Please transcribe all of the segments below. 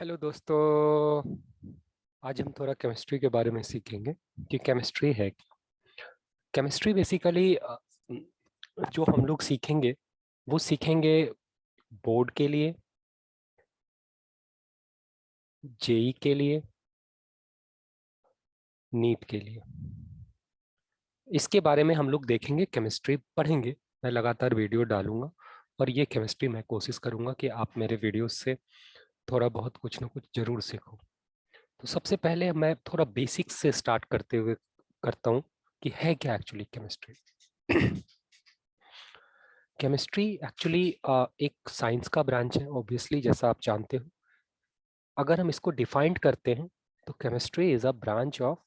Hello दोस्तों। आज हम थोड़ा केमिस्ट्री के बारे में सीखेंगे कि केमिस्ट्री है क्या। केमिस्ट्री बेसिकली जो हम लोग सीखेंगे वो सीखेंगे बोर्ड के लिए, जेई के लिए, नीट के लिए। इसके बारे में हम लोग देखेंगे, केमिस्ट्री पढ़ेंगे। मैं लगातार वीडियो डालूंगा और ये केमिस्ट्री मैं कोशिश करूंगा कि आप मेरे वीडियो से थोड़ा बहुत कुछ ना कुछ जरूर सीखो। तो सबसे पहले मैं थोड़ा बेसिक्स से स्टार्ट करते हुए करता हूँ कि है क्या एक्चुअली केमिस्ट्री। केमिस्ट्री एक्चुअली एक साइंस का ब्रांच है, ऑब्वियसली, जैसा आप जानते हो। अगर हम इसको डिफाइन करते हैं तो chemistry is a branch of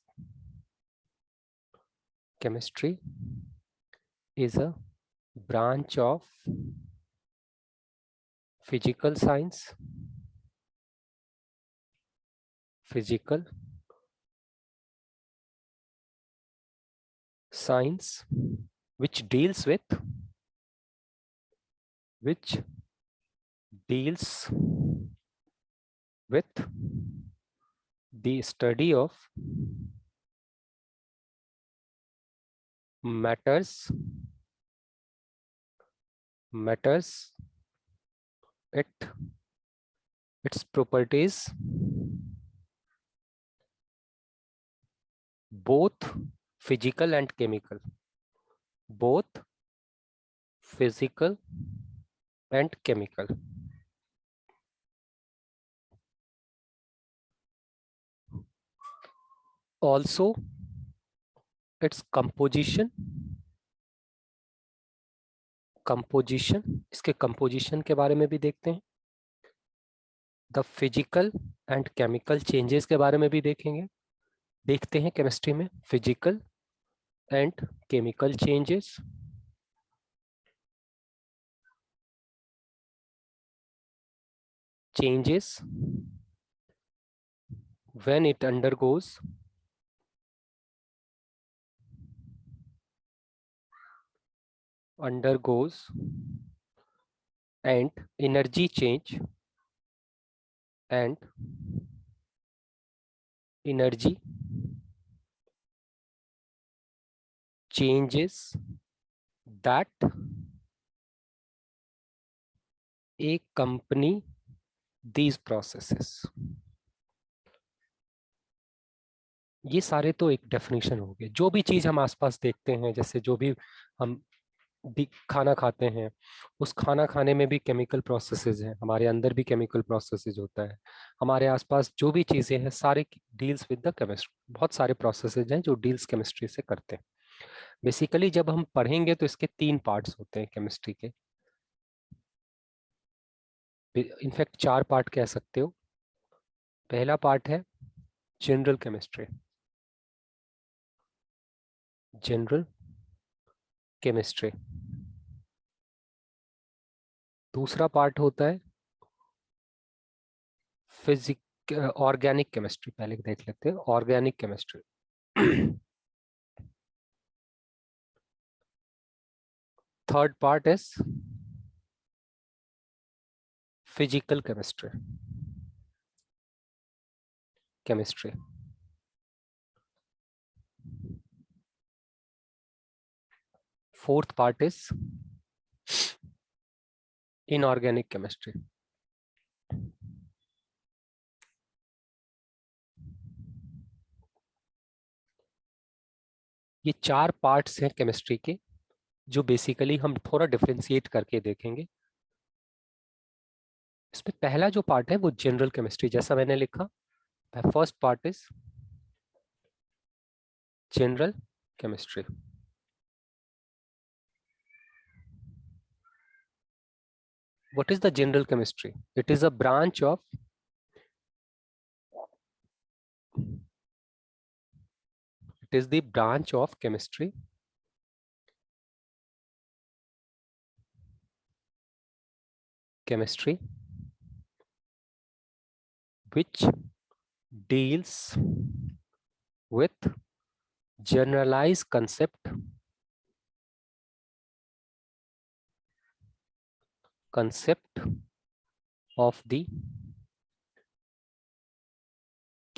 physical science, physical science which deals with which deals with the study of matters matters it its properties, both physical and chemical, both physical and chemical. Also its composition, इसके composition के बारे में भी देखते हैं। The physical and chemical changes के बारे में भी देखते हैं केमिस्ट्री में। Physical and chemical changes when it undergoes and energy and energy changes that accompany these processes। ये सारे तो एक डेफिनेशन हो गए। जो भी चीज हम आसपास देखते हैं, जैसे जो भी हम खाना खाते हैं, उस खाना खाने में भी केमिकल प्रोसेसेस हैं, हमारे अंदर भी केमिकल प्रोसेसेस होता है। हमारे आसपास जो भी चीजें हैं सारे डील्स विद द केमिस्ट्री। बहुत सारे प्रोसेसेस हैं जो डील्स केमिस्ट्री से करते हैं। बेसिकली जब हम पढ़ेंगे तो इसके 3 पार्ट्स होते हैं केमिस्ट्री के। इनफैक्ट 4 पार्ट कह सकते हो। पहला पार्ट है जनरल केमिस्ट्री, जनरल केमिस्ट्री। दूसरा पार्ट होता है फिजिक ऑर्गेनिक केमिस्ट्री। पहले देख लेते हैं organic chemistry. Third part is physical chemistry. Fourth part is inorganic chemistry. ये 4 पार्ट्स हैं केमिस्ट्री के, जो बेसिकली हम थोड़ा डिफरेंशिएट करके देखेंगे। इसमें पहला जो पार्ट है वो जनरल केमिस्ट्री, जैसा मैंने लिखा। First part is general chemistry. What is the general chemistry? It is a branch of it is the branch of chemistry which deals with generalized concept of the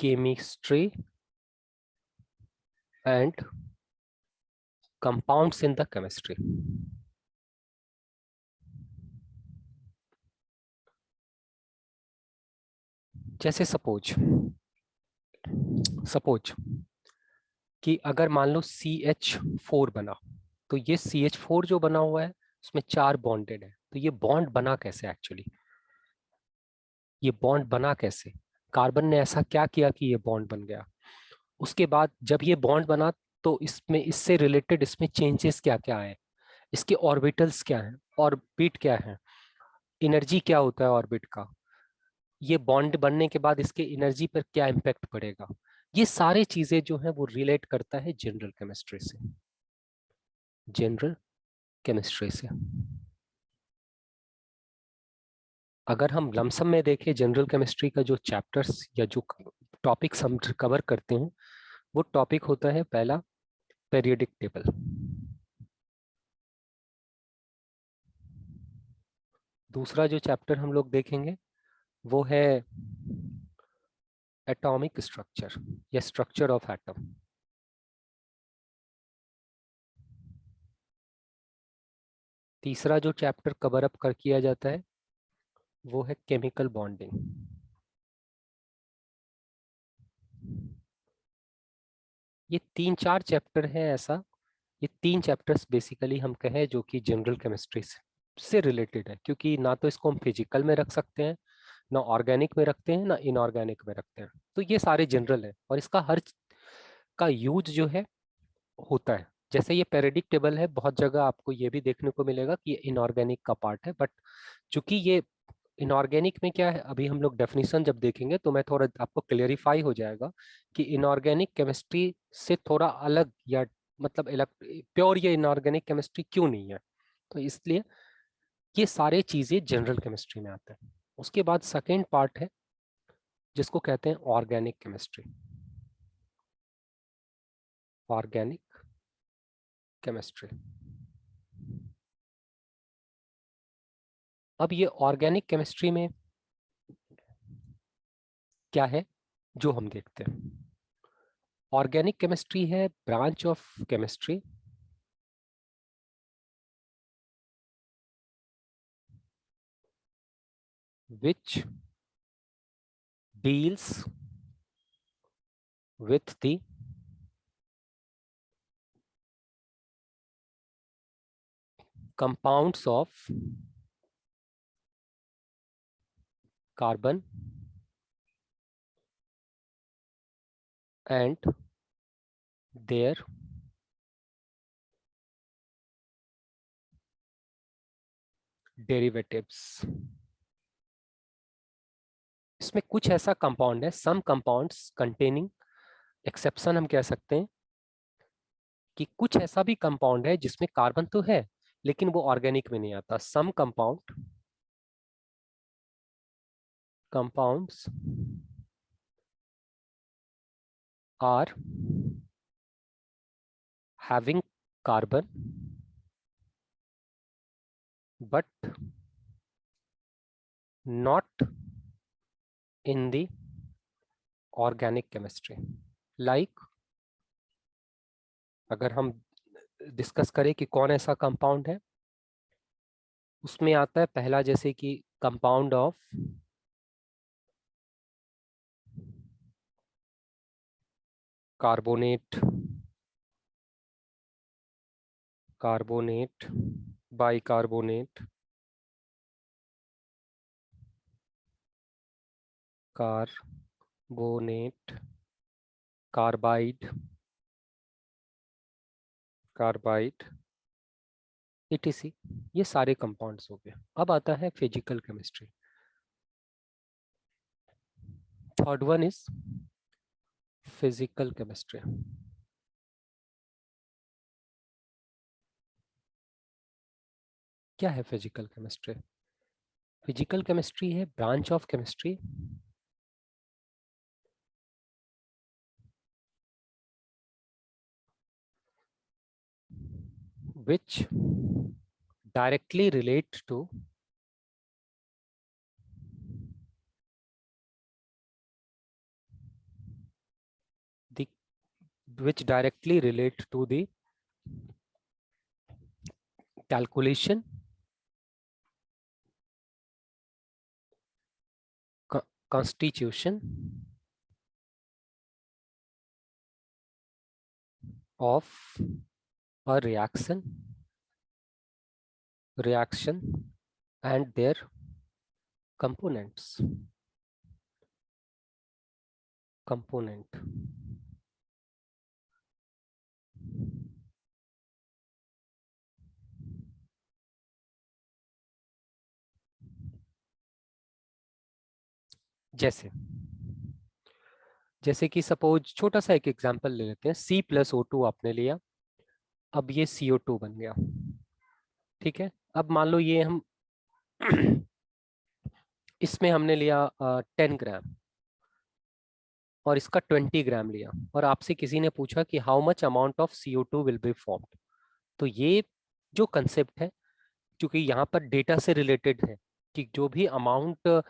chemistry and compounds in the chemistry. जैसे suppose कि अगर मान लो CH4 बना, तो ये CH4 जो बना हुआ है उसमें 4 बॉन्डेड है, तो ये बॉन्ड बना कैसे एक्चुअली? ये बॉन्ड बना कैसे? कार्बन ने ऐसा क्या किया कि ये बॉन्ड बन गया? उसके बाद जब ये बॉन्ड बना तो इसमें इससे रिलेटेड इसमें चेंजेस क्या क्या आए, इसके ऑर्बिटल्स क्या हैं, ऑर्बिट क्या है, एनर्जी क्या होता है ऑर्बिट का, ये बॉन्ड बनने के बाद इसके एनर्जी पर क्या इम्पैक्ट पड़ेगा, ये सारी चीजें जो है वो रिलेट करता है जनरल केमिस्ट्री से। जनरल केमिस्ट्री से अगर हम लमसम में देखें जनरल केमिस्ट्री का जो चैप्टर्स या जो टॉपिक्स हम कवर करते हैं, वो टॉपिक होता है पहला पीरियोडिक टेबल, दूसरा जो चैप्टर हम लोग देखेंगे वो है एटॉमिक स्ट्रक्चर या स्ट्रक्चर ऑफ एटम, तीसरा जो चैप्टर कवर अप कर किया जाता है वो है केमिकल बॉन्डिंग। ये 3-4 चैप्टर है ऐसा, ये 3 चैप्टर्स बेसिकली हम कहें जो कि जनरल केमिस्ट्री से रिलेटेड है, क्योंकि ना तो इसको हम फिजिकल में रख सकते हैं, ना ऑर्गेनिक में रखते हैं, ना इनऑर्गेनिक में रखते हैं, तो ये सारे जनरल है और इसका हर का यूज जो है होता है। जैसे ये पेरियोडिक टेबल है, बहुत जगह आपको ये भी देखने को मिलेगा कि ये इनऑर्गेनिक का पार्ट है, बट चूंकि ये इनऑर्गेनिक में क्या है, अभी हम लोग डेफिनेशन जब देखेंगे तो मैं थोड़ा आपको क्लियरिफाई हो जाएगा कि इनऑर्गेनिक केमिस्ट्री से थोड़ा अलग या मतलब प्योर ये इनऑर्गेनिक केमिस्ट्री क्यों नहीं है, तो इसलिए ये सारे चीजें जनरल केमिस्ट्री में आते हैं। उसके बाद सेकेंड पार्ट है जिसको कहते हैं ऑर्गेनिक केमिस्ट्री, ऑर्गेनिक केमिस्ट्री। अब ये ऑर्गेनिक केमिस्ट्री में क्या है जो हम देखते हैं, ऑर्गेनिक केमिस्ट्री है branch of chemistry which deals with the compounds of carbon and their derivatives। इसमें कुछ ऐसा कंपाउंड है, सम कंपाउंड्स कंटेनिंग एक्सेप्शन हम कह सकते हैं कि कुछ ऐसा भी कंपाउंड है जिसमें कार्बन तो है लेकिन वो ऑर्गेनिक में नहीं आता। Some compounds are having carbon but not in the organic chemistry। like अगर हम डिस्कस करें कि कौन ऐसा कंपाउंड है, उसमें आता है पहला जैसे कि compound of carbonate, carbonate, bicarbonate, carbonate, carbide, carbide etc। ये सारे कंपाउंड्स हो गए। अब आता है physical chemistry. Third one is physical chemistry. क्या है फिजिकल केमिस्ट्री? फिजिकल केमिस्ट्री है branch of chemistry which directly relate to which directly relate to the calculation, constitution of a reaction and their component. जैसे कि suppose छोटा सा एक example ले लेते हैं, C+O2 आपने लिया, अब ये CO2 बन गया। ठीक है, अब मान लो ये हम इसमें हमने लिया 10 ग्राम और इसका 20 ग्राम लिया, और आपसे किसी ने पूछा कि how much amount of CO2 will be formed. तो ये जो कंसेप्ट है, क्योंकि यहाँ पर डेटा से रिलेटेड है कि जो भी अमाउंट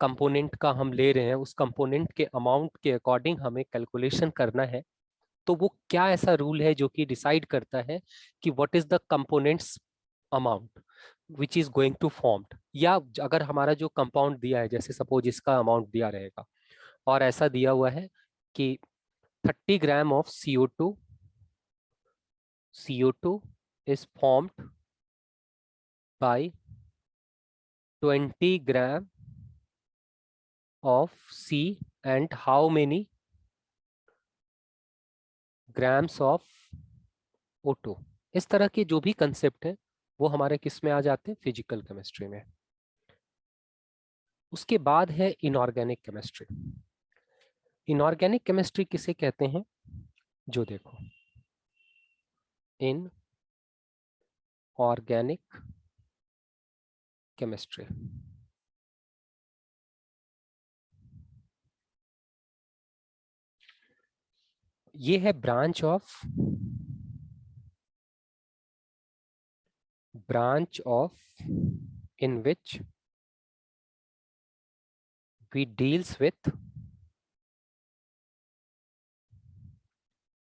कंपोनेंट का हम ले रहे हैं उस कंपोनेंट के अमाउंट के अकॉर्डिंग हमें कैलकुलेशन करना है। तो वो क्या ऐसा रूल है जो कि डिसाइड करता है कि what is the components amount which is going to formed, या अगर हमारा जो कंपाउंड दिया है, जैसे सपोज इसका अमाउंट दिया रहेगा और ऐसा दिया हुआ है कि 30 gram of CO2 is formed by 20 gram of C and how many grams of O2। इस तरह के जो भी कंसेप्ट है वो हमारे किस में आ जाते हैं, फिजिकल केमिस्ट्री में। उसके बाद है इनऑर्गेनिक केमिस्ट्री। इनऑर्गेनिक केमिस्ट्री किसे कहते हैं, जो देखो, इन ऑर्गेनिक केमिस्ट्री ये है branch of in which we deals with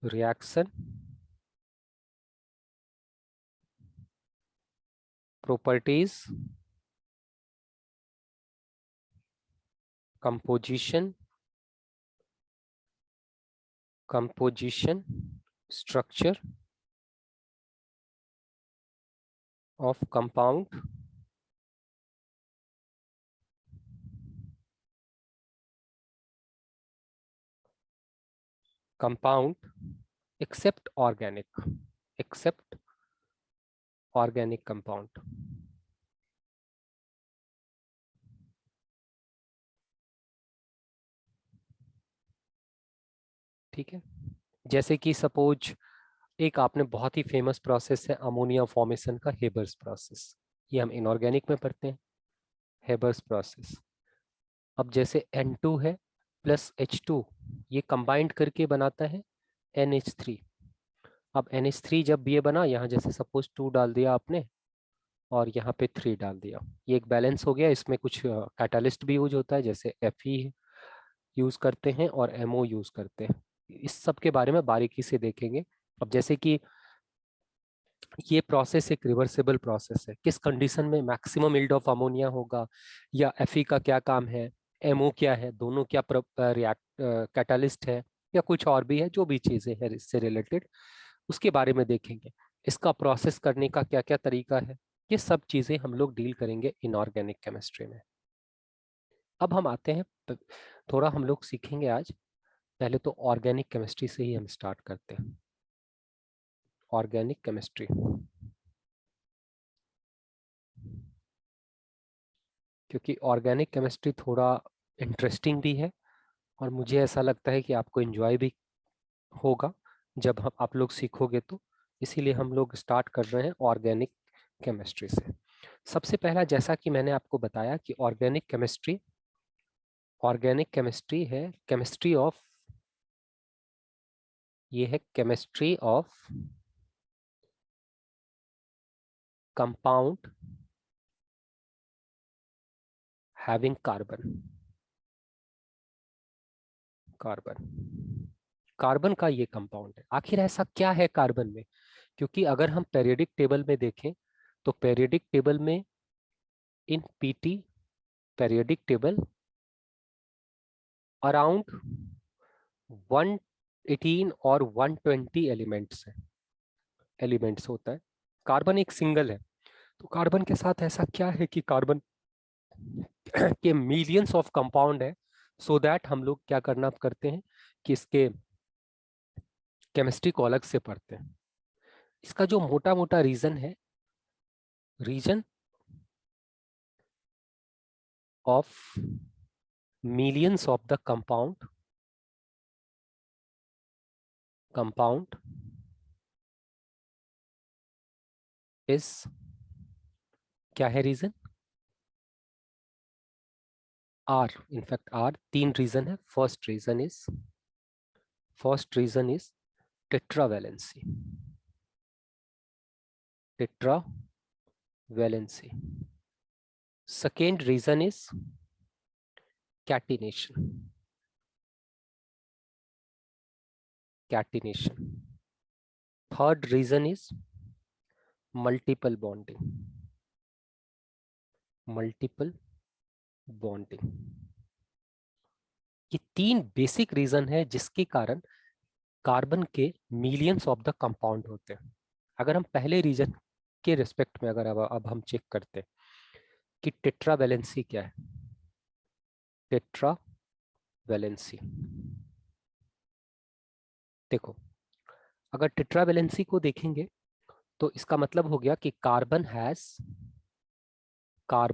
reaction properties, composition, structure of compound, except organic compound। ठीक है, जैसे कि सपोज एक आपने बहुत ही फेमस प्रोसेस है अमोनिया फॉर्मेशन का, हेबर्स प्रोसेस, ये हम इनऑर्गेनिक में पढ़ते हैं, हेबर्स प्रोसेस। अब जैसे N2 है प्लस H2, ये कंबाइंड करके बनाता है NH3। अब NH3 जब ये बना, यहाँ जैसे सपोज 2 डाल दिया आपने और यहाँ पे 3 डाल दिया, ये एक बैलेंस हो गया। इसमें कुछ कैटालिस्ट भी यूज होता है, जैसे Fe यूज करते हैं और MO यूज करते हैं। इस सब के बारे में बारीकी से देखेंगे। अब जैसे कि ये प्रोसेस एक रिवर्सिबल प्रोसेस है, किस कंडीशन में मैक्सिमम यील्ड ऑफ अमोनिया होगा, या Fe का क्या काम है, MO क्या है, दोनों क्या रिएक्ट कैटालिस्ट है, या कुछ और भी है, जो भी चीजें हैं इससे रिलेटेड उसके बारे में देखेंगे। इसका प्रोसेस करने का क्या क्या तरीका है, ये सब चीजें हम लोग डील करेंगे इनऑर्गेनिक केमिस्ट्री में। अब हम आते हैं, थोड़ा हम लोग सीखेंगे आज। पहले तो ऑर्गेनिक केमिस्ट्री से ही हम स्टार्ट करते हैं। ऑर्गेनिक केमिस्ट्री, क्योंकि ऑर्गेनिक केमिस्ट्री थोड़ा इंटरेस्टिंग भी है और मुझे ऐसा लगता है कि आपको एंजॉय भी होगा जब हम आप लोग सीखोगे तो। इसीलिए हम लोग स्टार्ट कर रहे हैं ऑर्गेनिक केमिस्ट्री से। सबसे पहला, जैसा कि मैंने आपको बताया कि ऑर्गेनिक केमिस्ट्री है केमिस्ट्री ऑफ, ये है chemistry of compound having carbon. Carbon का ये कंपाउंड है। आखिर ऐसा क्या है कार्बन में? क्योंकि अगर हम पेरियोडिक टेबल में देखें तो पेरियोडिक टेबल में इन पीटी पेरियोडिक टेबल अराउंड 118 और 120 एलिमेंट्स होता है। कार्बन एक सिंगल है, तो कार्बन के साथ ऐसा क्या है कि कार्बन के मिलियंस ऑफ कंपाउंड है। सो दैट हम लोग क्या करना करते हैं कि इसके केमिस्ट्री को अलग से पढ़ते हैं। इसका जो मोटा मोटा रीजन है, reason of millions of the compound is, क्या है रीजन? आर, इनफैक्ट आर तीन रीजन है। First reason is tetravalency. Tetravalency. Second reason is catenation. Third reason is multiple bonding. ये तीन बेसिक रीजन है जिसके कारण कार्बन के मिलियंस ऑफ द कंपाउंड होते हैं। अगर हम पहले रीजन के रिस्पेक्ट में अगर अब हम चेक करते हैं कि टेट्रावैलेंसी क्या है। टेट्रावैलेंसी, देखो, अगर टेट्रावैलेंसी को देखेंगे तो इसका मतलब हो गया कि carbon has 4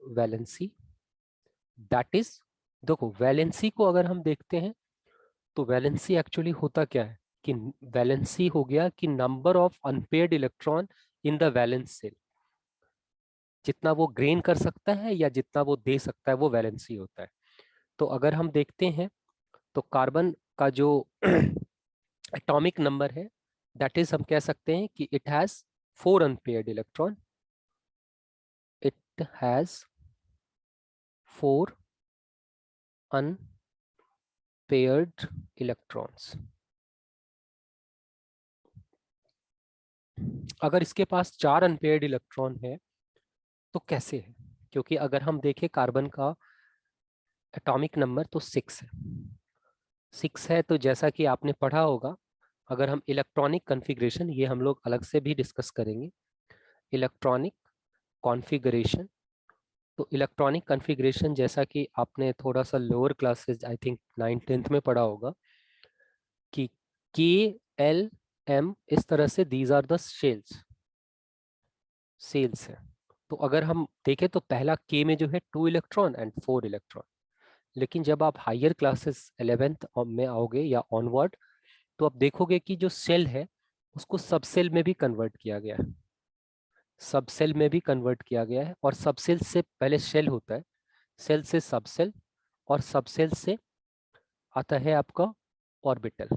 valency. That is, देखो वैलेंसी को अगर हम देखते हैं तो वैलेंसी एक्चुअली होता क्या है कि वैलेंसी हो गया कि number of unpaired electron in the valence shell. जितना वो ग्रेन कर सकता है या जितना वो दे सकता है वो वैलेंसी होता है। तो अगर हम देखते हैं तो कार्बन का जो एटॉमिक नंबर है, दैट इज हम कह सकते हैं कि it has 4 unpaired electron. It has 4 unpaired electrons. अगर इसके पास 4 अनपेयर्ड इलेक्ट्रॉन है तो कैसे है? क्योंकि अगर हम देखें कार्बन का एटॉमिक नंबर तो 6 है। 6 है तो जैसा कि आपने पढ़ा होगा, अगर हम इलेक्ट्रॉनिक कॉन्फ़िगरेशन, ये हम लोग अलग से भी डिस्कस करेंगे, इलेक्ट्रॉनिक कॉन्फ़िगरेशन। तो इलेक्ट्रॉनिक कॉन्फ़िगरेशन जैसा कि आपने थोड़ा सा lower classes I think 9th-10th में पढ़ा होगा कि K, L, M इस तरह से दीज आर द सेल्स है। तो अगर हम देखें तो पहला K में जो है 2 इलेक्ट्रॉन एंड 4 इलेक्ट्रॉन। लेकिन जब आप हायर क्लासेस 11th में आओगे या ऑनवर्ड, तो आप देखोगे कि जो सेल है उसको सब सेल में भी कन्वर्ट किया गया है। सब सेल में भी कन्वर्ट किया गया है, और सब सेल से पहले शेल होता है, सेल से सब सेल, और सब सेल से आता है आपका ऑर्बिटल।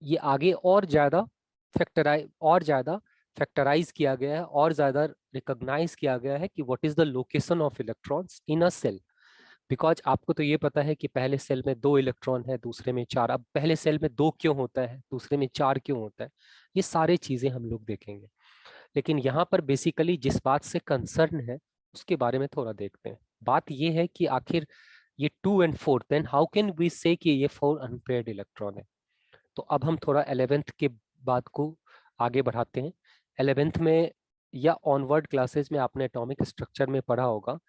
ये आगे और ज्यादा फैक्टराइज किया गया है, और ज्यादा रिकॉग्नाइज किया गया है कि what is the location of electrons in a shell. Because आपको तो ये पता है कि पहले सेल में 2 इलेक्ट्रॉन है, दूसरे में 4। अब पहले सेल में 2 क्यों होता है, दूसरे में 4 क्यों होता है, ये सारी चीजें हम लोग देखेंगे। लेकिन यहाँ पर बेसिकली जिस बात से कंसर्न है उसके बारे में थोड़ा देखते हैं। बात ये है कि आखिर ये 2 and 4, then how can we say कि ये 4 अनपेयर्ड इलेक्ट्रॉन है। तो अब हम थोड़ा 11th के बात को आगे बढ़ाते हैं। 11th में या ऑनवर्ड क्लासेस में आपने एटॉमिक स्ट्रक्चर में पढ़ा होगा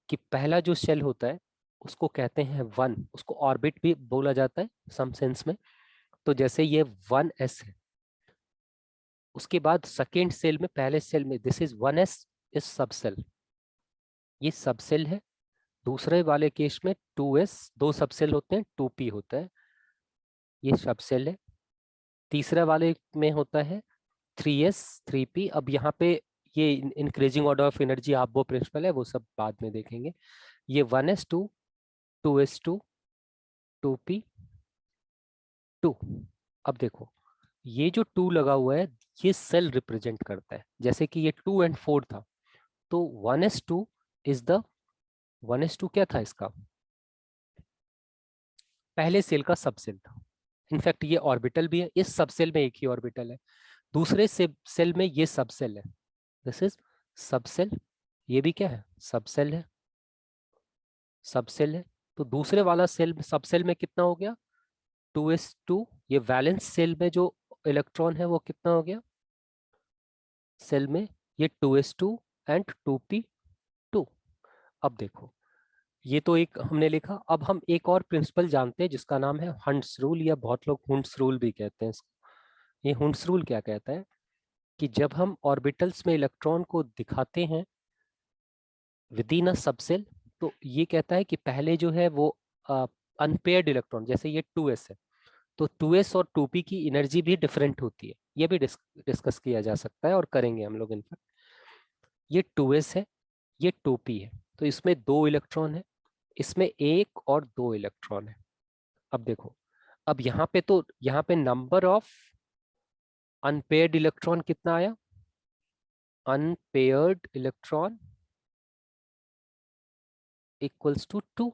कि पहला जो शेल होता है उसको कहते हैं 1, उसको ऑर्बिट भी बोला जाता है सम सेंस में। तो जैसे ये 1s है, उसके बाद सेकेंड सेल में, पहले सेल में दिस इज 1s इज सब सेल, ये सब सेल है। दूसरे वाले केस में 2s, 2 सब सेल होते हैं, 2p होता है, ये सब सेल है। तीसरे वाले में होता है 3s, 3p। अब यहाँ पे ये इंक्रीजिंग ऑर्डर ऑफ एनर्जी आप वो प्रिंसिपल है, वो सब बाद में देखेंगे। ये 1s2, 2s2, 2p, 2। अब देखो ये जो 2 लगा हुआ है ये सेल रिप्रेजेंट करता है। जैसे कि ये 2 एंड 4 था, तो 1s2 इज द 1s2 क्या था इसका, पहले सेल का सब सेल था। इनफैक्ट ये ऑर्बिटल भी है, इस सब सेल में एक ही ऑर्बिटल है, दूसरे से सेल में ये सब सेल है, दिस इज सब सेल, ये भी क्या है, सब सेल है, सब सेल है। तो दूसरे वाला सेल सब सेल में कितना हो गया, 2s2। ये वैलेंस सेल में जो इलेक्ट्रॉन है वो कितना हो गया सेल में, ये 2s2 एंड 2p2। अब देखो, ये तो एक हमने लिखा। अब हम एक और प्रिंसिपल जानते हैं जिसका नाम है हंट्स रूल, या बहुत लोग हुंट्स रूल भी कहते हैं इसको। ये हुंट्स रूल क्या कहता है कि जब हम ऑर्बिटल्स में इलेक्ट्रॉन को दिखाते हैं विद इन अ सबसेल, तो ये कहता है कि पहले जो है वो अनपेयर्ड इलेक्ट्रॉन, जैसे ये 2s है, तो 2s और 2p की एनर्जी भी डिफरेंट होती है। ये भी डिस्कस किया जा सकता है और करेंगे हम लोग इनफैक्ट। ये 2s है, ये 2p है, तो इसमें दो इलेक्ट्रॉन है, इसमें एक और दो इलेक्ट्रॉन है। अब देखो, अब यहाँ पे नंबर ऑफ अनपेयर्ड इलेक्ट्रॉन कितना आया, अनपेयर्ड इलेक्ट्रॉन इक्वल्स टू 2।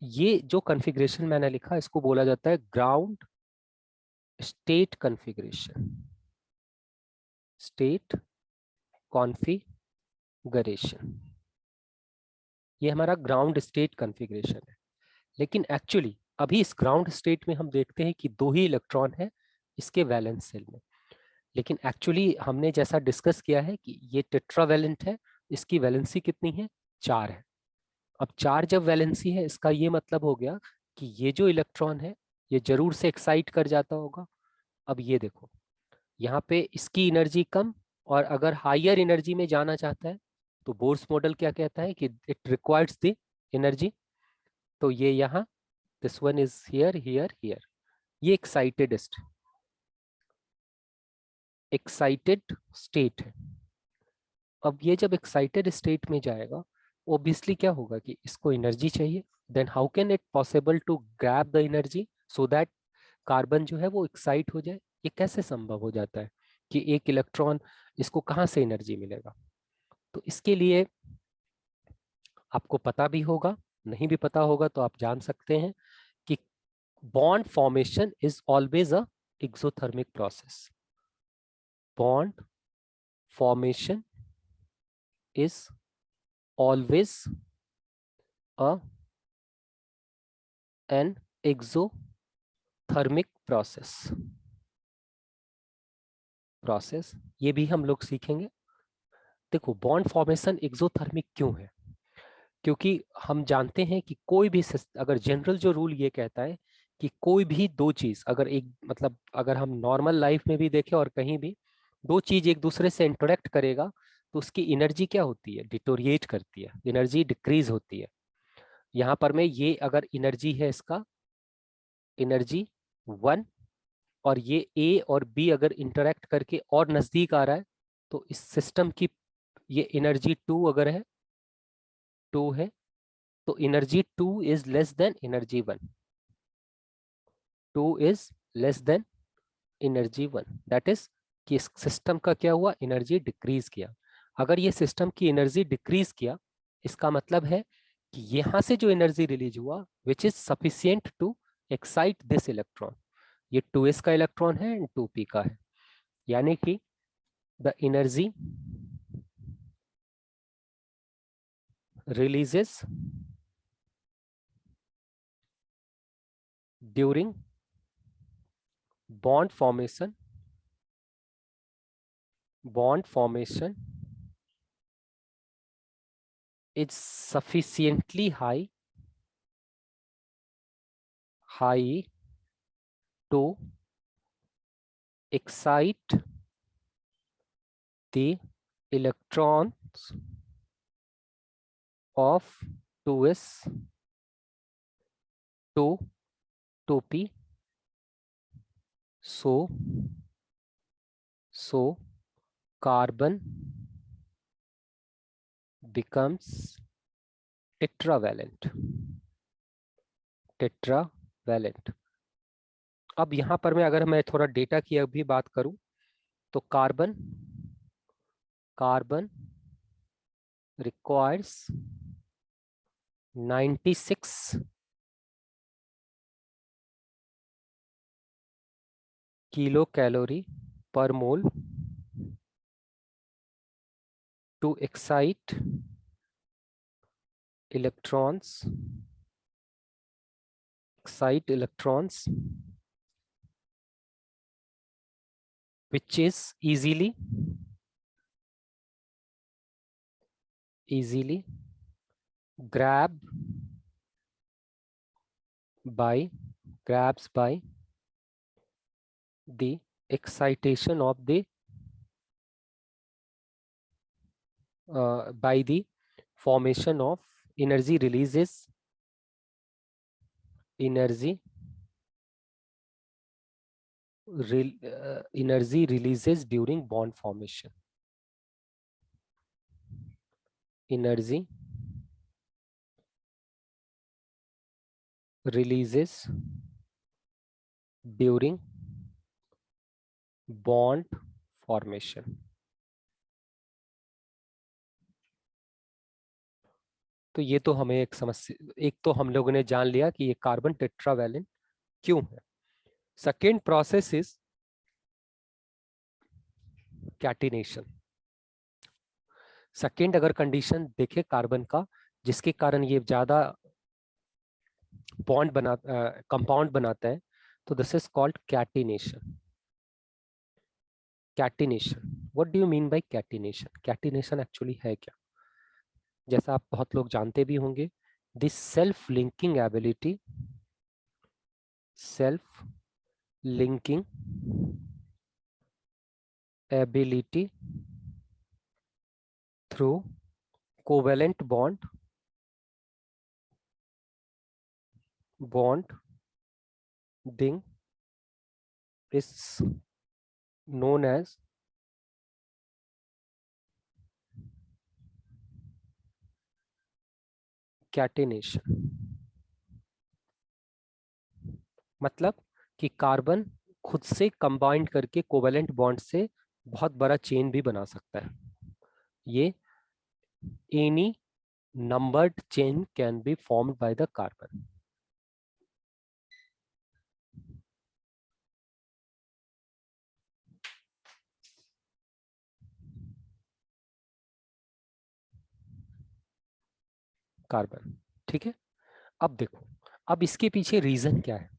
ये जो कॉन्फ़िगरेशन मैंने लिखा इसको बोला जाता है ground state configuration, state configuration. ये हमारा ग्राउंड स्टेट कॉन्फ़िगरेशन है। लेकिन एक्चुअली अभी इस ग्राउंड स्टेट में हम देखते हैं कि दो ही इलेक्ट्रॉन है इसके वैलेंस सेल में, लेकिन एक्चुअली हमने जैसा डिस्कस किया है कि ये टेट्रावैलेंट है, इसकी वैलेंसी कितनी है, 4 है। अब 4 जब वैलेंसी है, इसका ये मतलब हो गया कि ये जो इलेक्ट्रॉन है ये जरूर से एक्साइट कर जाता होगा। अब ये देखो, यहाँ पे इसकी एनर्जी कम, और अगर हायर एनर्जी में जाना चाहता है तो बोर्स मॉडल क्या कहता है कि इट रिक्वायर्स द एनर्जी। तो ये यहाँ, this one is here here here, ये एक्साइटेड स्टेट है। अब ये जब एक्साइटेड स्टेट में जाएगा, ऑब्वियसली क्या होगा कि इसको एनर्जी चाहिए, then how can it possible to grab the energy so that carbon जो है वो एक्साइट हो जाए। ये कैसे संभव हो जाता है कि एक इलेक्ट्रॉन, इसको कहाँ से एनर्जी मिलेगा। तो इसके लिए आपको पता भी होगा, नहीं भी पता होगा तो आप जान सकते हैं कि bond formation is always a exothermic process. Bond formation is always a an exothermic process। ये भी हम लोग सीखेंगे। देखो, बॉन्ड फॉर्मेशन एक्सोथर्मिक क्यों है, क्योंकि हम जानते हैं कि कोई भी अगर जनरल जो रूल ये कहता है कि कोई भी दो चीज अगर एक, मतलब अगर हम नॉर्मल लाइफ में भी देखें और कहीं भी दो चीज एक दूसरे से इंटरेक्ट करेगा तो उसकी एनर्जी क्या होती है, डिटोरिएट करती है, एनर्जी डिक्रीज होती है। यहाँ पर में ये अगर एनर्जी है, इसका एनर्जी 1, और ये ए और बी अगर इंटरेक्ट करके और नजदीक आ रहा है तो इस सिस्टम की ये एनर्जी 2 अगर है, 2 है, तो energy 2 is less than energy 1, 2 is less than energy 1। That is कि इस सिस्टम का क्या हुआ, एनर्जी डिक्रीज किया। अगर ये सिस्टम की एनर्जी डिक्रीज किया, इसका मतलब है कि यहां से जो एनर्जी रिलीज हुआ which is sufficient to excite this electron, ये 2s का इलेक्ट्रॉन है एंड 2p का है, यानी कि the energy releases during bond formation is sufficiently high to excite the electrons of 2s to 2p, so carbon becomes tetravalent। अब यहां पर मैं थोड़ा डेटा की अभी बात करूं तो कार्बन requires 96 किलो कैलोरी पर मोल to excite electrons which is easily grab grabs by the excitation of the by the formation of energy releases during bond formation. Energy releases during bond formation. तो ये तो हमें एक समस्या, एक तो हम लोगों ने जान लिया कि ये कार्बन टेट्रावैलेंट क्यों है. Second process is catenation. Second अगर कंडीशन देखे कार्बन का जिसके कारण ये ज्यादा बॉन्ड बना कंपाउंड बनाता है, तो this is called catenation. What do you mean by catenation? Catenation actually है क्या? जैसा आप बहुत लोग जानते भी होंगे, this self linking ability through covalent bonding is known as catenation. मतलब कि कार्बन खुद से कंबाइंड करके कोवेलेंट बॉन्ड से बहुत बड़ा चेन भी बना सकता है. ये any numbered chain can be formed by the carbon. Carbon, ठीक है. अब देखो, अब इसके पीछे रीजन क्या है?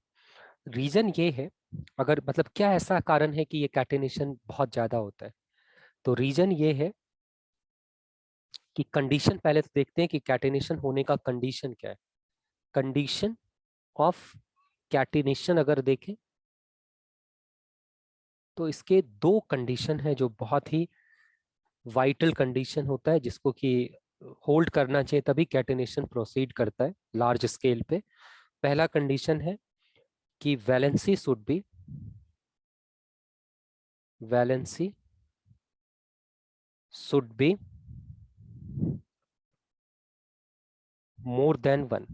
रीजन ये है, अगर मतलब क्या ऐसा कारण है कि ये कैटिनेशन बहुत ज्यादा होता है? तो रीजन ये है कि कंडीशन पहले तो देखते हैं कि कैटिनेशन होने का कंडीशन क्या है. कंडीशन ऑफ कैटिनेशन अगर देखें तो इसके दो कंडीशन है जो बहुत ही वाइटल कंडीशन होता है, जिसको कि होल्ड करना चाहिए तभी कैटिनेशन प्रोसीड करता है लार्ज स्केल पे. पहला कंडीशन है कि valency should be more than 1.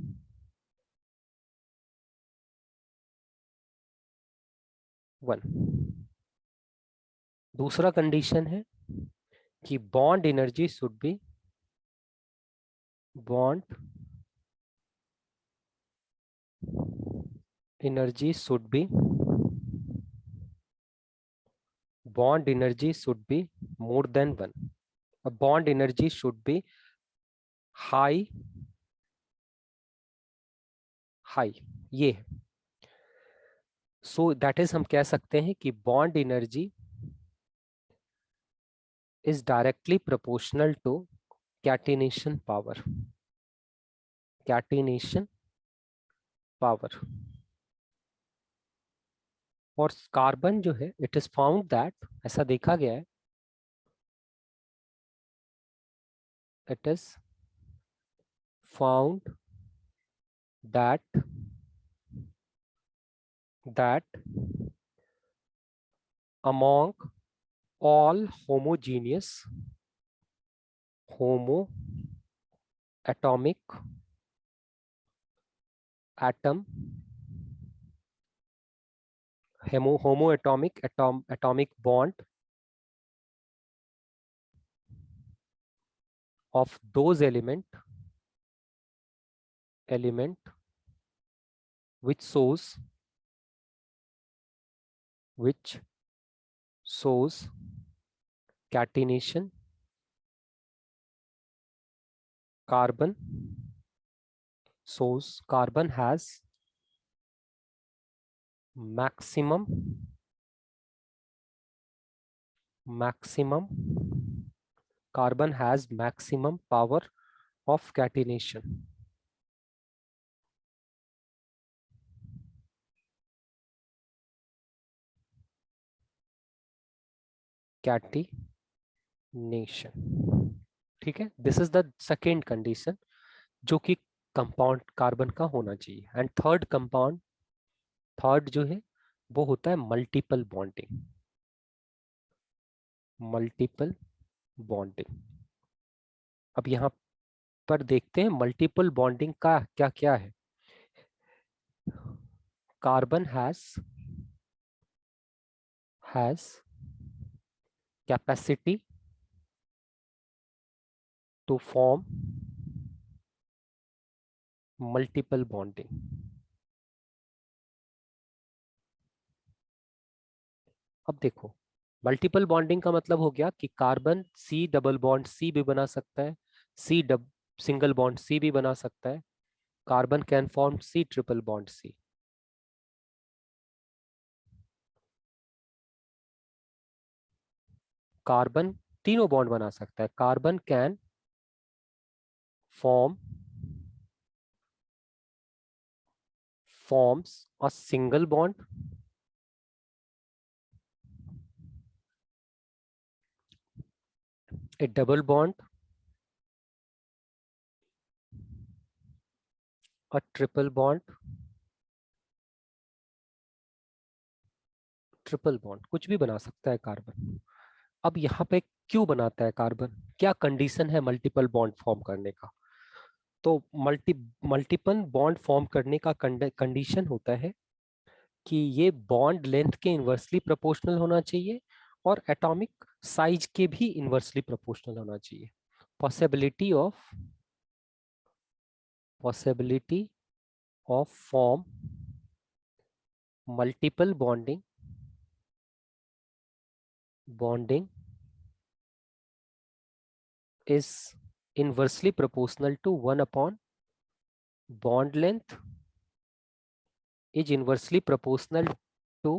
दूसरा कंडीशन है कि bond energy should be more than 1. A bond energy should be high. ये है. सो दैट इज हम कह सकते हैं कि bond energy is directly proportional to catenation power. और कार्बन जो है, इट इज फाउंड दैट, ऐसा देखा गया है, it is found that among all homogeneous atomic bond of those element which shows catenation carbon has maximum carbon has maximum power of catenation. ठीक है, this is the second condition जो कि compound carbon का होना चाहिए. And third जो है वो होता है मल्टीपल बॉन्डिंग. अब यहाँ पर देखते हैं मल्टीपल बॉन्डिंग का क्या क्या है. Carbon has capacity to form multiple bonding. अब देखो, मल्टीपल बॉन्डिंग का मतलब हो गया कि carbon C double bond C भी बना सकता है, सिंगल बॉन्ड सी भी बना सकता है. Carbon can form C triple bond C. Carbon तीनों बॉन्ड बना सकता है. Carbon can forms a single bond, a double bond, a triple bond, कुछ भी बना सकता है कार्बन. अब यहाँ पे क्यों बनाता है कार्बन, क्या कंडीशन है मल्टीपल बॉन्ड फॉर्म करने का. तो मल्टीपल बॉन्ड फॉर्म करने का कंडीशन होता है कि ये बॉन्ड लेंथ के इन्वर्सली प्रोपोर्शनल होना चाहिए और एटॉमिक साइज के भी इन्वर्सली प्रोपोर्शनल होना चाहिए. Possibility of form multiple bonding is inversely proportional to 1 upon bond length is inversely proportional to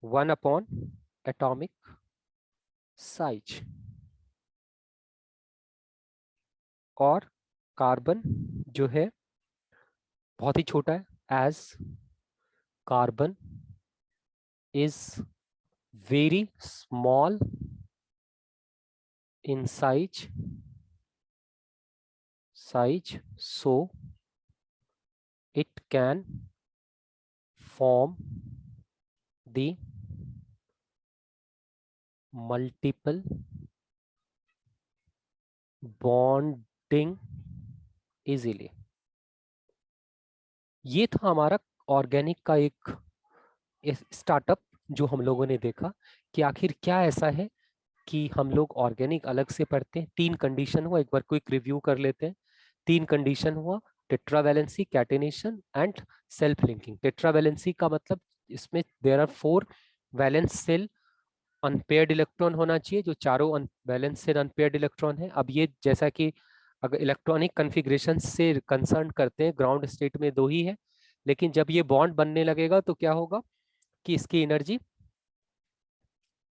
1 upon atomic size. और कार्बन जो है बहुत ही छोटा है, as carbon is very small in size, so it can form the multiple bonding easily. ये था हमारा organic का एक स्टार्टअप जो हम लोगों ने देखा कि आखिर क्या ऐसा है कि हम लोग ऑर्गेनिक अलग से पढ़ते हैं. 3 कंडीशन हुआ, एक बार क्विक रिव्यू कर लेते हैं. 3 कंडीशन हुआ, tetravalency, catenation and self linking. Tetravalency का मतलब इसमें there are 4 valence shell unpaired electron होना चाहिए, जो चारों वैलेंस सेल अनपेयर्ड इलेक्ट्रॉन है. अब ये जैसा कि अगर इलेक्ट्रॉनिक कन्फिग्रेशन से कंसर्न करते हैं, ग्राउंड स्टेट में 2 ही है, लेकिन जब ये बॉन्ड बनने लगेगा तो क्या होगा कि इसकी एनर्जी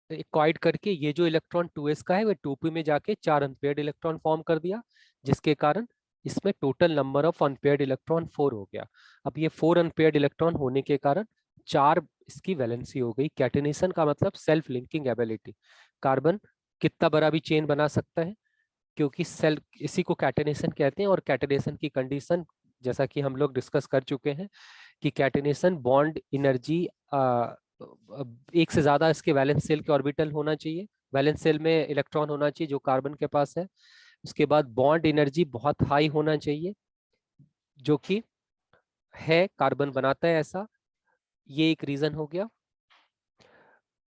क्वाइड करके ये जो इलेक्ट्रॉन 2s का है वो 2p में जाके 4 अनपेयर्ड इलेक्ट्रॉन फॉर्म कर दिया, जिसके कारण इसमें total number of unpaired electron 4 हो गया. अब ये 4 अनपेयर्ड इलेक्ट्रॉन होने के कारण 4 इसकी वैलेंसी हो गई. कैटेनेशन का मतलब सेल्फ लिंकिंग एबिलिटी. कार्बन कितना बड़ा भी चेन बना सकता है क्योंकि सेल इसी को कैटेनेशन कहते हैं. और कैटेनेशन की कंडीशन जैसा कि हम लोग डिस्कस कर चुके हैं कि कैटेनेशन बॉन्ड एनर्जी एक से ज्यादा इसके वैलेंस सेल के ऑर्बिटल होना चाहिए, वैलेंस सेल में इलेक्ट्रॉन होना चाहिए जो कार्बन के पास है. उसके बाद बॉन्ड एनर्जी बहुत हाई होना चाहिए जो कि है, कार्बन बनाता है ऐसा, ये एक रीजन हो गया.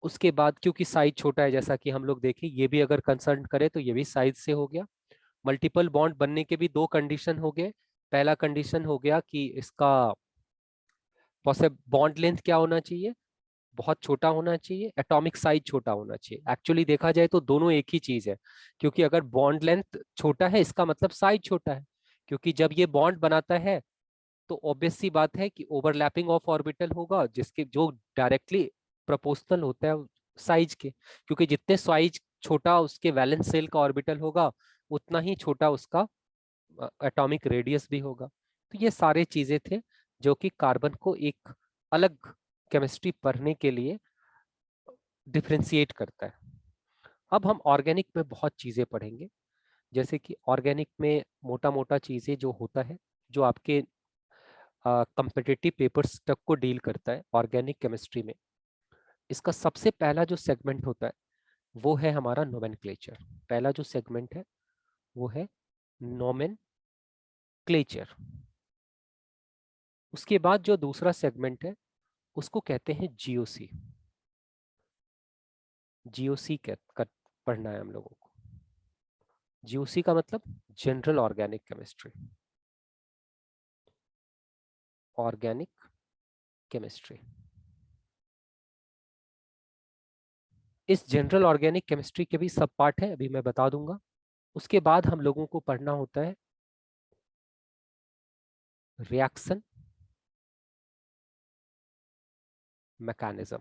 उसके बाद क्योंकि साइज छोटा है जैसा कि हम लोग देखें, ये भी अगर कंसर्न करें तो ये भी साइज से हो गया. मल्टीपल बॉन्ड बनने के भी दो कंडीशन हो गए। पहला कंडीशन हो गया कि इसका बॉन्ड लेंथ क्या होना चाहिए, बहुत छोटा होना चाहिए, एटॉमिक साइज छोटा होना चाहिए। एक्चुअली देखा जाए तो दोनों एक ही चीज है, क्योंकि अगर बॉन्ड लेंथ छोटा है इसका मतलब साइज छोटा है, क्योंकि जब ये बॉन्ड बनाता है तो ऑब्वियस सी बात है कि ओवरलैपिंग ऑफ ऑर्बिटल होगा, जिसके जो डायरेक्टली प्रोपोर्शनल होता है साइज के, क्योंकि जितने साइज छोटा उसके वैलेंस शेल का ऑर्बिटल होगा उतना ही छोटा उसका एटॉमिक रेडियस भी होगा। तो ये सारे चीजें थे जो कि कार्बन को एक अलग केमिस्ट्री पढ़ने के लिए डिफ्रेंशिएट करता है। अब हम ऑर्गेनिक में बहुत चीजें पढ़ेंगे, जैसे कि ऑर्गेनिक में मोटा मोटा चीजें जो होता है, जो आपके कंपिटिटिव पेपर्स तक को डील करता है ऑर्गेनिक केमिस्ट्री में। इसका सबसे पहला जो सेगमेंट होता है वो है हमारा नोमेनक्लेचर। पहला जो सेगमेंट है वो है नोमेनक्लेचर। उसके बाद जो दूसरा सेगमेंट है उसको कहते हैं जीओसी। जीओसी पढ़ना है हम लोगों को। जीओसी का मतलब general organic chemistry. Organic chemistry, इस जनरल ऑर्गेनिक केमिस्ट्री के भी सब पार्ट है, अभी मैं बता दूंगा। उसके बाद हम लोगों को पढ़ना होता है रिएक्शन मैकेनिज्म।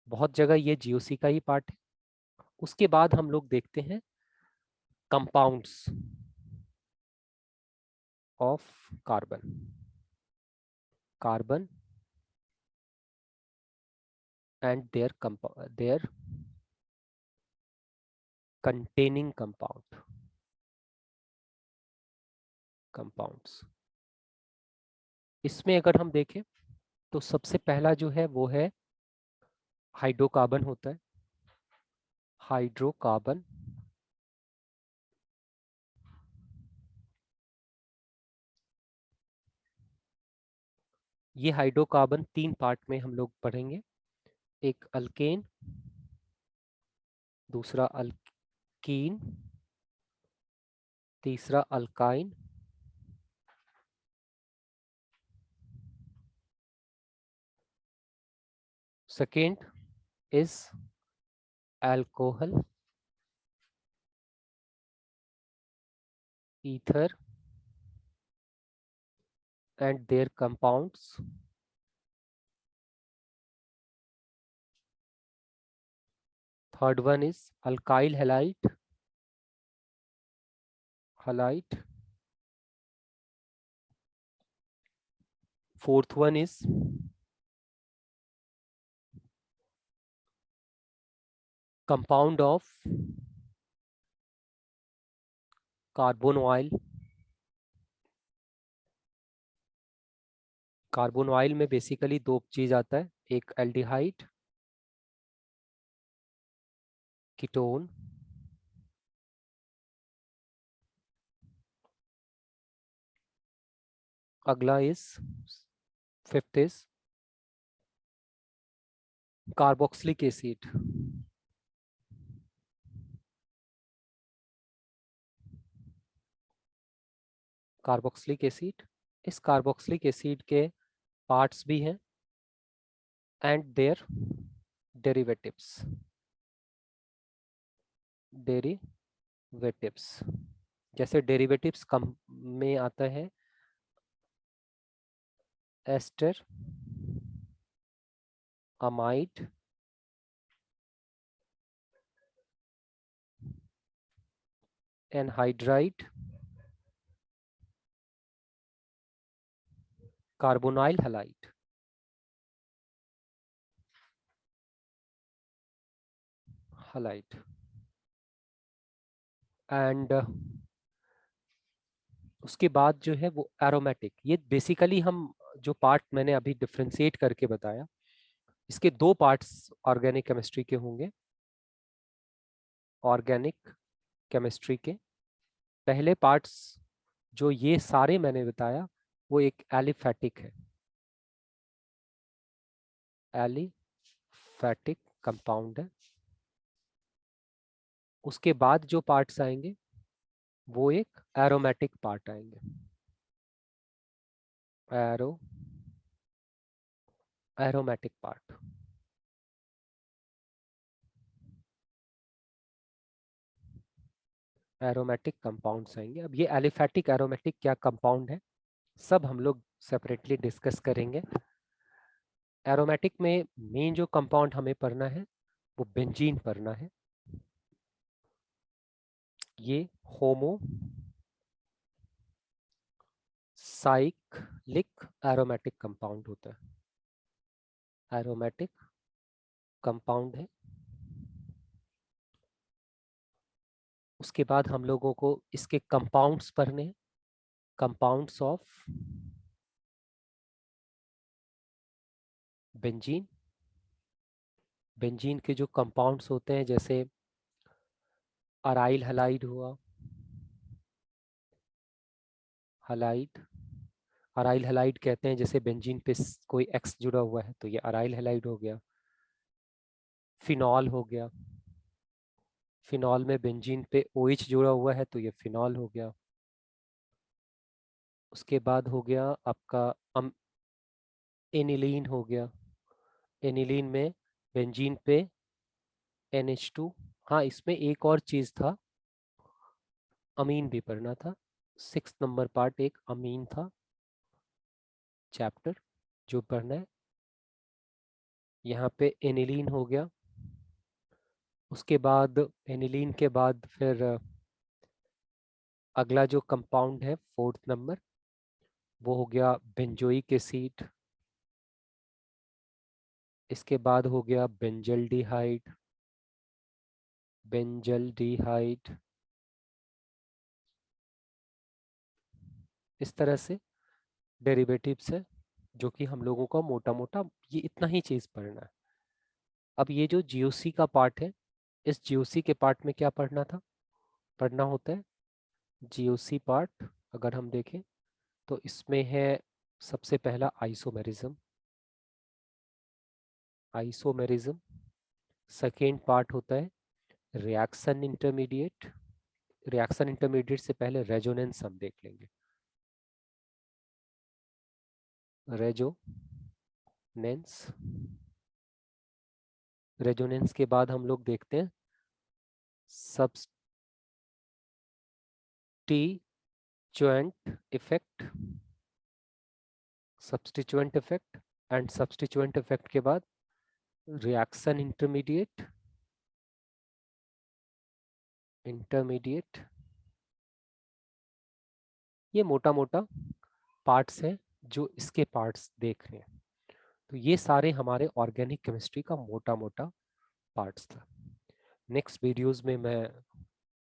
बहुत जगह ये जीओसी का ही पार्ट है। उसके बाद हम लोग देखते हैं compounds of carbon. Carbon and their containing compounds. इसमें अगर हम देखें तो सबसे पहला जो है वो है हाइड्रोकार्बन होता है। हाइड्रोकार्बन, ये हाइड्रोकार्बन तीन पार्ट में हम लोग पढ़ेंगे। एक अल्केन, दूसरा अल्कीन, तीसरा alkyne. Second is alcohol, ether and their compounds. Third one is alkyl halide. Fourth one is compound of carbonyl. Carbonyl में बेसिकली दो चीज आता है, एक एल्डिहाइड कीटोन, अगला is fifth is carboxylic acid. Carboxylic acid, इस carboxylic acid के parts भी हैं एंड देयर डेरिवेटिव्स। डेरिवेटिव्स जैसे डेरिवेटिव्स कम में आता है ester, amide, anhydride, carbonyl halide. Halide and उसके बाद जो है वो एरोमेटिक। ये बेसिकली हम जो पार्ट मैंने अभी डिफ्रेंशिएट करके बताया, इसके दो पार्ट्स ऑर्गेनिक केमिस्ट्री के होंगे। ऑर्गेनिक केमिस्ट्री के पहले पार्ट्स जो ये सारे मैंने बताया वो एक एलिफैटिक है। एलिफैटिक कंपाउंड है। उसके बाद जो पार्ट्स आएंगे वो एक एरोमेटिक पार्ट आएंगे, एरोमेटिक पार्ट। एरोमेटिक कंपाउंड्स आएंगे। अब ये एलिफेटिक एरोमेटिक क्या कंपाउंड है, सब हम लोग सेपरेटली डिस्कस करेंगे। एरोमेटिक में मेन जो कंपाउंड हमें पढ़ना है वो बेंजीन पढ़ना है। ये होमो साइक्लिक एरोमेटिक कंपाउंड होता है, एरोमेटिक कंपाउंड है। उसके बाद हम लोगों को इसके कंपाउंड्स पढ़ने हैं, कंपाउंड्स ऑफ बेंजीन। बेंजीन के जो कंपाउंड्स होते हैं जैसे अराइल हलाइड हुआ, हलाइड, अराइल हलाइड कहते हैं जैसे बेंजीन पे कोई एक्स जुड़ा हुआ है तो ये अराइल हलाइड हो गया। फिनॉल हो गया, फिनॉल में बेंजीन पे OH जुड़ा हुआ है तो ये फिनॉल हो गया। उसके बाद हो गया आपका एनिलीन हो गया, एनिलीन में बेंजीन पे NH2। हाँ, इसमें एक और चीज था, अमीन भी पढ़ना था। 6 नंबर पार्ट एक अमीन था चैप्टर जो पढ़ना है। यहाँ पे एनिलीन हो गया। उसके बाद एनिलीन के बाद फिर अगला जो कंपाउंड है 4th नंबर वो हो गया बेंजोइक एसिड। इसके बाद हो गया बेंजल्डिहाइड, बेंजल्डिहाइड। इस तरह से डेरिवेटिव्स है जो कि हम लोगों को मोटा मोटा ये इतना ही चीज पढ़ना है। अब ये जो जीओसी का पार्ट है, इस जीओसी के पार्ट में क्या पढ़ना था, पढ़ना होता है जीओसी पार्ट। अगर हम देखें तो इसमें है सबसे पहला आइसोमेरिज्म, आइसोमेरिज्म। सेकेंड पार्ट होता है रिएक्शन इंटरमीडिएट। रिएक्शन इंटरमीडिएट से पहले रेजोनेंस हम देख लेंगे, रेजोनेंस। रेजोनेंस के बाद हम लोग देखते हैं substituent effect, substituent effect. And substituent effect के बाद रिएक्शन इंटरमीडिएट, इंटरमीडिएट। ये मोटा मोटा पार्ट्स हैं जो इसके पार्ट्स देख रहे हैं। तो ये सारे हमारे ऑर्गेनिक केमिस्ट्री का मोटा मोटा पार्ट्स था। नेक्स्ट वीडियोस में मैं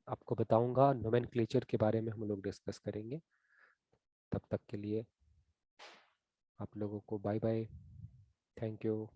आपको बताऊंगा नोमेनक्लेचर के बारे में हम लोग डिस्कस करेंगे। तब तक के लिए आप लोगों को बाय बाय, थैंक यू।